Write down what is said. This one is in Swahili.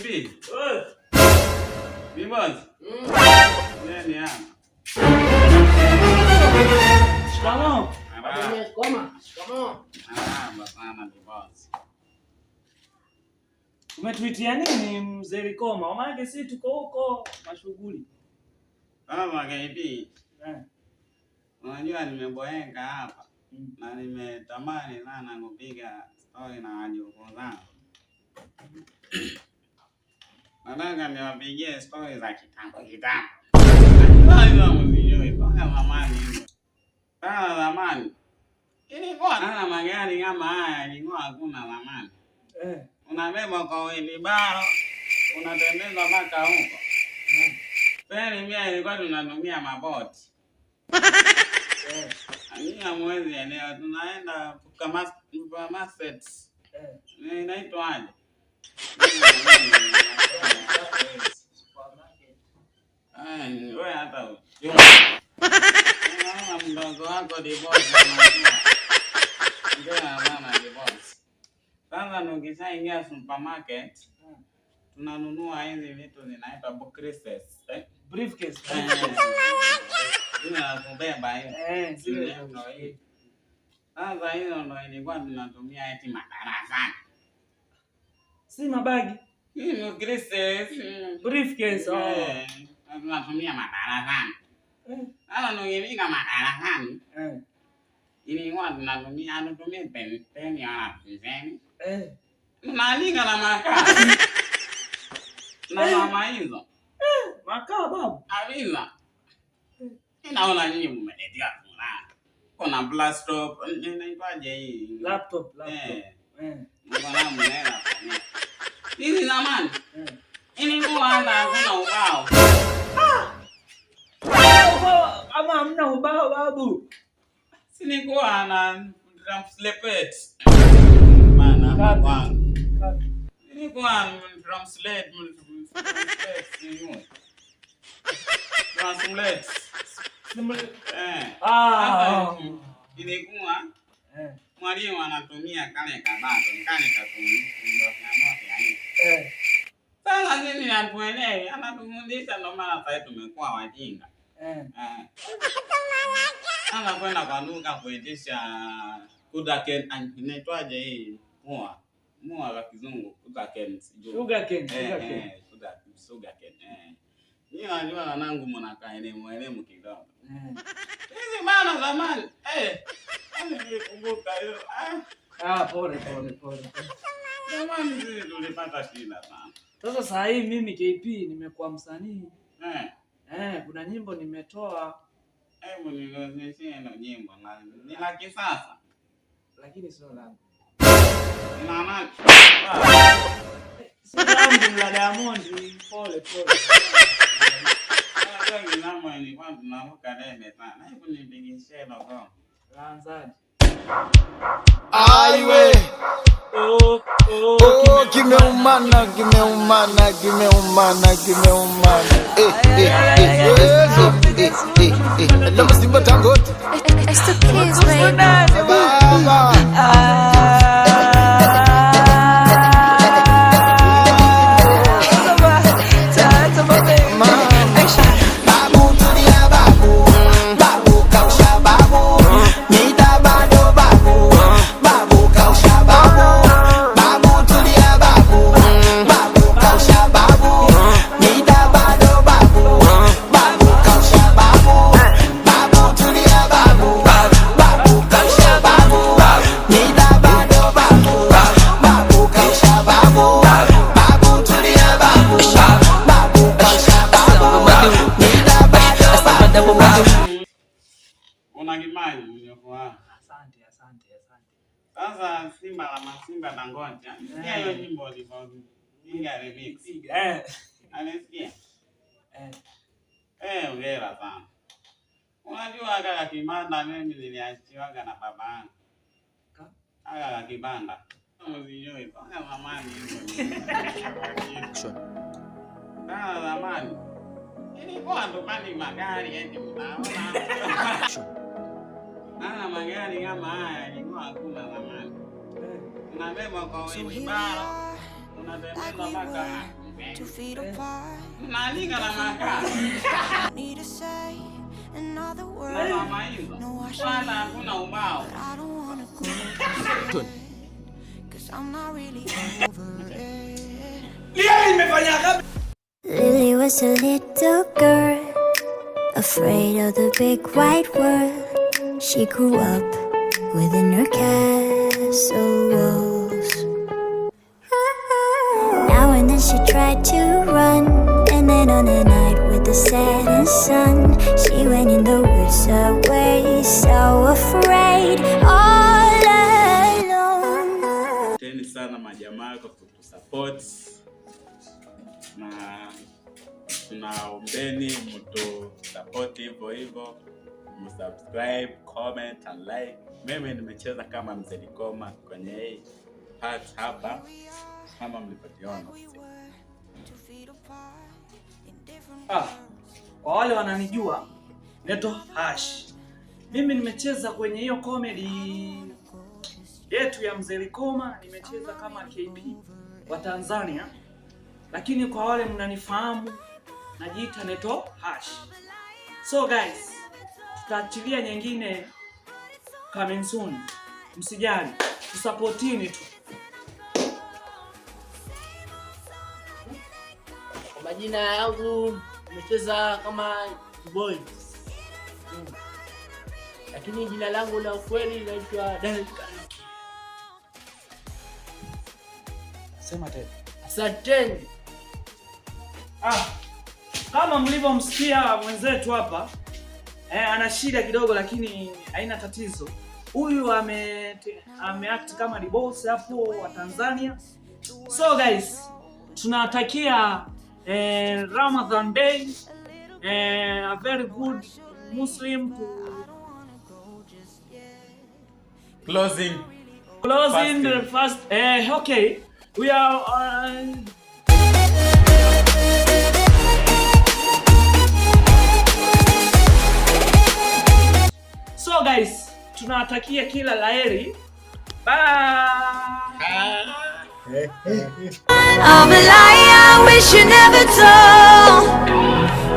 KP. Bibos. Nani hapa? Shikamoo. Shikamoo. Sana Bibos. Umetuitia nini mzee Likoma? Maana sisi tuko huko mashughuli. Kama KP. Unajua nimeboeka hapa. Na nimetamani sana kupiga story na wajukuu zangu. Nataka niwapigie story za kitambo. Najua mzijui mpaka zamani hizo. Sana zamani. Ilikuwa na magari kama haya, ilikuwa hakuna zamani. Unabeba kwa wheelbarrow, unatembeza mpaka huko. Feri mia ilikuwa tunatumia maboti. Ania mwezi eneo tunaenda kama supermarkets. Inaitwa aje? Wewe hata unaona mdogo wako divorce anajua. Ndio maana divorce. Sasa ukishaingia supermarket tunanunua hizi vitu zinaitwa bookcases. Briefcase. Ina kubeba hiyo. Zile ndio hiyo. Sasa hiyo ndio ilikuwa tunatumia eti madarasani. Si mabagi. Hiyo bookcases, Briefcase. Tunatumia madarasani. Sasa ndio ilika madarasani. Ilikuwa tunatumia peni ya pizeni. Tunaandika na makaa. Na mama hizo. Makaa babu. Aviza. Naona nyinyi mmeletea furaha. Kuna blastop, inaitwaje hii? Laptop. Mbona mnaenda kwa hizi zamani? Ilikuwa hakuna ubao. Ama hamna ubao babu. Silikuwa na translate. Maana kwangu. Ilikuwa translate. Ilikuwa mwalimu anatumia kale kabato, kale kakumbuka. Sasa sisi hatuelewi, anatufundisha ndio maana sasa tumekuwa wajinga. Anakwenda kwa duka kuitisha kudaken, inaitwaje hii? Mua kwa kizungu, kudaken. Sugarcane. Ni wajua wanangu mnakaa elimu kidogo. Hizi maana zamani. Nikumbuka hiyo. Pole. Zamani sisi tulipata shida sana. Sasa saa hii mimi KP nimekuwa msanii. Kuna nyimbo nimetoa. Hebu nionyeshe hilo nyimbo na ni la kisasa. Lakini sio langu. Mama. Sio langu la Diamond. Pole. Wengi namo ni kwa tunavuka debe sana. Hebu nipigishie logo. Lanzaji. Aiwe. Kimeumana. Lama Simba Dangote. It's the kids, baby. Asante. Sasa Simba Dangote. Hiyo nyimbo ilivyopiga remix. Anasikia? Ongera sana. Unajua kaka kibanda mimi niliachiwaga na baba yangu. Kaka kibanda. Mzijui mpaka zamani hizo. Sasa zamani. Ilikuwa tupandi magari eti mnaona. Magari kama haya yalikuwa hakuna zamani. Unabeba kwa wheelbarrow, unatembeza mpaka Nalinga na makaa. Na mama hizo. Wala hakuna ubao. Lily was a little girl, afraid of the big white world. She grew up within her castle walls. Now and then she tried to run, and then on a night with the setting sun, she went in the woods away, so afraid, all alone. Teni sana majamaa kwa kutusupport, na tunaombeni mtu support hivyo, msubscribe, comment and like. Mimi nimecheza kama Mzee Likoma kwenye hii part hapa kama mlivyoona. Kwa wale wananijua Neto Hash. Mimi nimecheza kwenye hiyo comedy yetu ya Mzee Likoma, nimecheza kama KP wa Tanzania. Lakini kwa wale mnanifahamu najiita Neto Hash. So guys, tutaachilia nyingine coming soon. Msijali, tusupportini tu. Kwa majina yangu nimecheza kama boy. Lakini jina langu la ukweli naitwa Daniel Kanuki. Sema tena. Asanteni. Kama mlivyomsikia mwenzetu hapa, ana shida kidogo lakini haina tatizo. Huyu ameact kama the boss hapo wa Tanzania. So guys, tunatakia Ramadan Day, a very good Muslim to Closing the fast. Okay, we are so guys, tunatakia kila laheri. Bye. Of a lie I wish you never told.